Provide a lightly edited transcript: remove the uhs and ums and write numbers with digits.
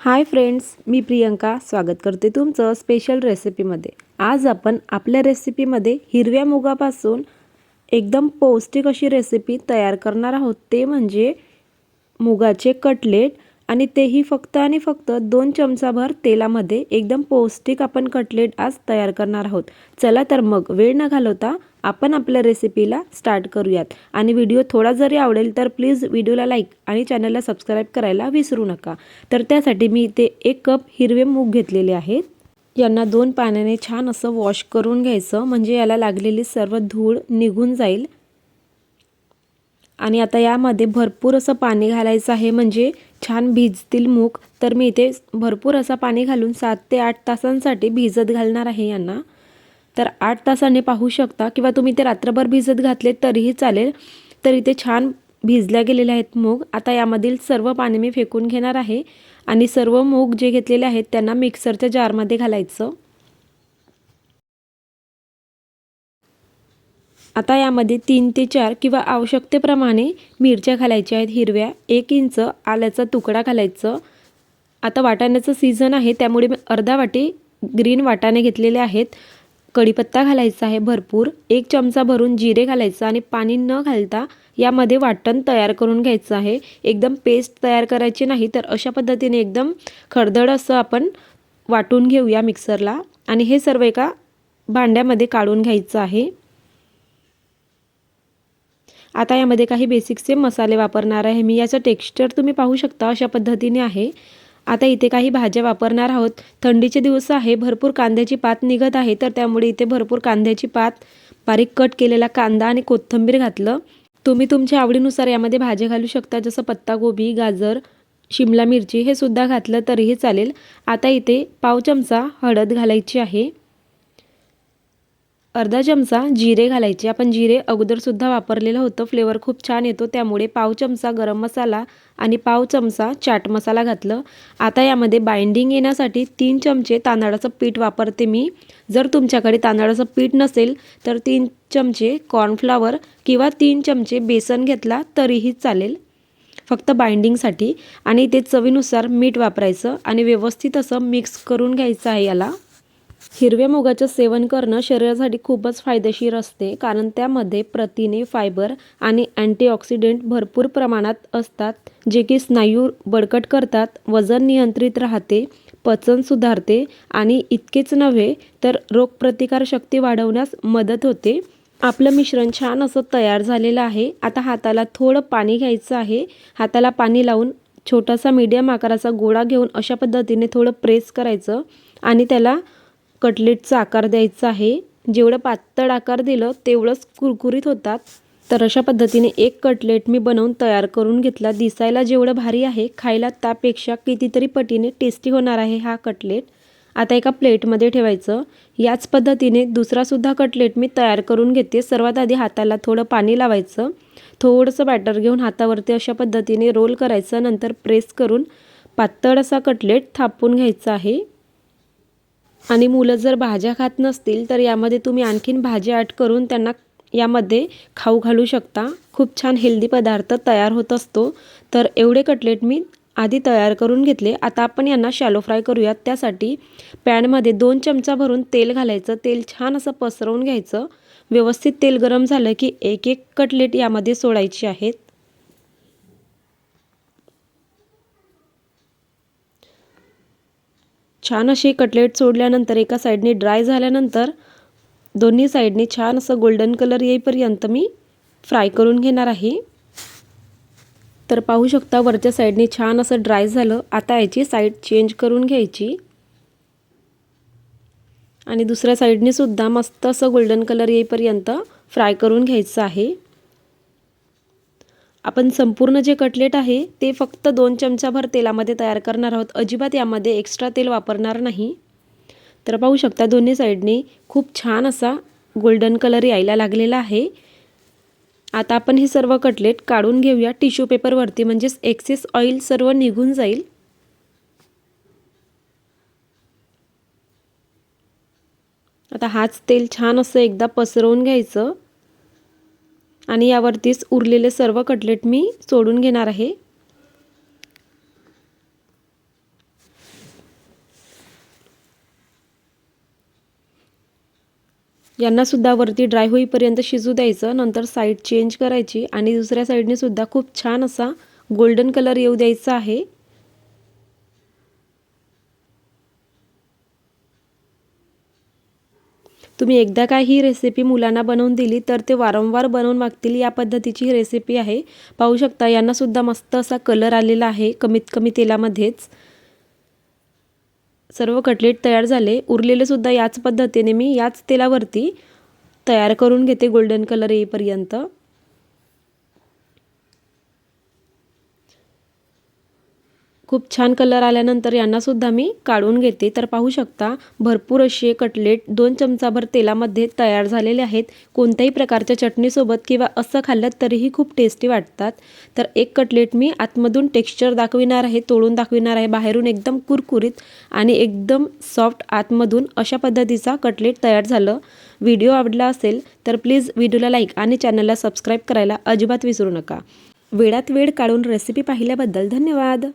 Hi friends, मी प्रियंका स्वागत करते तुमचं स्पेशल रेसिपीमध्ये। आज आपण आपल्या रेसिपीमध्ये हिरव्या मुगापासून एकदम पौष्टिक अशी रेसिपी तयार करणार आहोत। ते म्हणजे मुगाचे कटलेट आणि तेही फक्त आणि फक्त 2 चमचाभर तेलामध्ये एकदम पौष्टिक आपण कटलेट आज तयार करणार आहोत। चला तर मग वेळ न घालवता आपण आपल्या रेसिपीला स्टार्ट करूयात। आणि व्हिडिओ थोडा जरी आवडेल तर प्लीज व्हिडिओला लाईक आणि चॅनलला सबस्क्राइब करायला विसरू नका। तर त्यासाठी मी इथे 1 कप हिरवे मूग घेतलेले आहेत। यांना 2 पाण्याने छान असं वॉश करून घ्यायचं, म्हणजे याला लागलेली सर्व धूळ निघून जाईल। आणि आता यामध्ये भरपूर असं पाणी घालायचं आहे, म्हणजे छान भिजतील मूग। तर मी इथे भरपूर असं पाणी घालून 7 ते 8 तासांसाठी भिजत घालणार आहे यांना। तर 8 तासांनी पाहू शकता, किंवा तुम्ही ते रात्रभर भिजत घातले तरीही चालेल। तर इथे छान भिजल्या गेलेले आहेत मूग। आता यामधील सर्व पाणी मी फेकून घेणार आहे आणि सर्व मूग जे घेतलेले आहेत त्यांना मिक्सरच्या जारमध्ये घालायचं। आता यामध्ये 3 ते 4 किंवा आवश्यकतेप्रमाणे मिरच्या घालायच्या आहेत हिरव्या। 1 इंच आल्याचा तुकडा घालायचं। आता वाटाण्याचं सीझन आहे त्यामुळे मी अर्धा वाटी ग्रीन वाटाणे घेतलेले आहेत। कढीपत्ता घालायचा आहे भरपूर। 1 चमचा भरून जिरे घालायचं आणि पाणी न घालता यामध्ये वाटण तयार करून घ्यायचं आहे। एकदम पेस्ट तयार करायची नाही, तर अशा पद्धतीने एकदम खडदड असं आपण वाटून घेऊया मिक्सरला। आणि हे सर्व एका भांड्यामध्ये काढून घ्यायचं आहे। आता यामध्ये काही बेसिकचे मसाले वापरणार आहे मी। याचं टेक्स्चर तुम्ही पाहू शकता अशा पद्धतीने आहे। आता इथे काही भाज्या वापरणार आहोत। थंडीचे दिवस आहे, भरपूर कांद्याची पात निघत आहे, तर त्यामुळे इथे भरपूर कांद्याची पात, बारीक कट केलेला कांदा आणि कोथिंबीर घातलं। तुम्ही तुमच्या आवडीनुसार यामध्ये भाज्या घालू शकता, जसं पत्तागोबी, गाजर, शिमला मिरची हे सुद्धा घातलं तरीही चालेल। आता इथे पाव चमचा हळद घालायची आहे। अर्धा चमचा जिरे घालायचे। आपण जिरे अगोदर सुद्धा वापरलेलं होतं, फ्लेवर खूप छान येतो, त्यामुळे पाव चमचा गरम मसाला आणि पाव चमचा चाट मसाला घातलं। आता यामध्ये बाइंडिंग येण्यासाठी 3 चमचे तांदळाचं पीठ वापरते मी। जर तुमच्याकडे तांदळाचं पीठ नसेल तर 3 चमचे कॉर्नफ्लॉवर किंवा 3 चमचे बेसन घेतला तरीही चालेल, फक्त बाइंडिंगसाठी। आणि ते चवीनुसार मीठ वापरायचं आणि व्यवस्थित असं मिक्स करून घ्यायचं आहे याला। हिरव्या मुगाचं सेवन करणं शरीरासाठी खूपच फायदेशीर असते, कारण त्यामध्ये प्रथिने, फायबर आणि अँटीऑक्सिडेंट भरपूर प्रमाणात असतात, जे की स्नायू बळकट करतात, वजन नियंत्रित राहते, पचन सुधारते आणि इतकेच नव्हे तर रोगप्रतिकारशक्ती वाढवण्यास मदत होते। आपलं मिश्रण छान असं तयार झालेलं आहे। आता हाताला थोडं पाणी घ्यायचं आहे। हाताला पाणी लावून छोटासा मीडियम आकाराचा गोळा घेऊन अशा पद्धतीने थोडं प्रेस करायचं आणि त्याला कटलेटचा आकार द्यायचा आहे। जेवढं पातळ आकार दिलं तेवढंच कुरकुरीत होतात। तर अशा पद्धतीने एक कटलेट मी बनवून तयार करून घेतला। दिसायला जेवढं भारी आहे, खायला त्यापेक्षा कितीतरी पटीने टेस्टी होणार आहे हा कटलेट। आता एका प्लेटमध्ये ठेवायचं। याच पद्धतीने दुसरा सुद्धा कटलेट मी तयार करून घेते। सर्वात आधी हाताला थोडं पाणी लावायचं, थोडंसं बॅटर घेऊन हातावरती अशा पद्धतीने रोल करायचं, नंतर प्रेस करून पातळ असा कटलेट थापून घ्यायचा आहे। आणि मुलं जर भाज्या खात नसतील तर यामध्ये तुम्ही आणखीन भाज्या ॲड करून त्यांना यामध्ये खाऊ घालू शकता। खूप छान हेल्दी पदार्थ तयार होत असतो। तर एवढे कटलेट मी आधी तयार करून घेतले। आता आपण यांना शॅलो फ्राय करूयात। त्यासाठी पॅनमध्ये 2 चमचा भरून तेल घालायचं। तेल छान असं पसरवून घ्यायचं। व्यवस्थित तेल गरम झालं की एक एक कटलेट यामध्ये सोडायची आहेत। छान असे कटलेट सोडल्यानंतर एका साईडने ड्राय झाल्यानंतर दोन्ही साईडने छान असं गोल्डन कलर येईपर्यंत मी फ्राय करून घेणार आहे। तर पाहू शकता वरच्या साईडने छान असं ड्राय झालं। आता याची साईड चेंज करून घ्यायची आणि दुसऱ्या साईडने सुद्धा मस्त असं गोल्डन कलर येईपर्यंत फ्राय करून घ्यायचं आहे। आपण संपूर्ण जे कटलेट आहे ते फक्त 2 चमचाभर तेलामध्ये तयार करणार आहोत। अजिबात यामध्ये एक्स्ट्रा तेल वापरणार नाही। तर पाहू शकता दोन्ही साईडने खूप छान असा गोल्डन कलर यायला लागलेला आहे। आता आपण हे सर्व कटलेट काढून घेऊया टिश्यू पेपरवरती, म्हणजेच एक्सेस ऑइल सर्व निघून जाईल। आता हाच तेल छान असं एकदा पसरवून घ्यायचं आणि यावरतीच उरलेले सर्व कटलेट मी सोडून घेणार आहे। यांनासुद्धा वरती ड्राय होईपर्यंत शिजू द्यायचं. नंतर साईड चेंज करायची आणि दुसऱ्या साईडने सुद्धा खूप छान असा गोल्डन कलर येऊ द्यायचा आहे. तुम्ही एकदा का ही रेसिपी मुलांना बनवून दिली तर ते वारंवार बनवून मागतील. या पद्धतीची ही रेसिपी आहे. पाहू शकता यांनासुद्धा मस्त असा कलर आलेला आहे कमीत कमी तेलामध्येच. सर्व कटलेट तयार झाले. उरलेले सुद्धा याच पद्धतीने मी याच तेलावरती तयार करून घेते गोल्डन कलर येईपर्यंत. खूप छान कलर आल्यानंतर यांनासुद्धा मी काढून घेते. तर पाहू शकता भरपूर असे कटलेट 2 चमचाभर तेलामध्ये तयार झालेले आहेत. कोणत्याही प्रकारच्या चटणीसोबत किंवा असं खाल्लं तरीही खूप टेस्टी वाटतात. तर एक कटलेट मी आतमधून टेक्स्चर दाखविणार आहे, तोडून दाखविणार आहे. बाहेरून एकदम कुरकुरीत आणि एकदम सॉफ्ट आतमधून अशा पद्धतीचा कटलेट तयार झालं. व्हिडिओ आवडला असेल तर प्लीज व्हिडिओला लाईक आणि चॅनलला सबस्क्राईब करायला अजिबात विसरू नका. वेळात वेळ काढून रेसिपी पाहिल्याबद्दल धन्यवाद.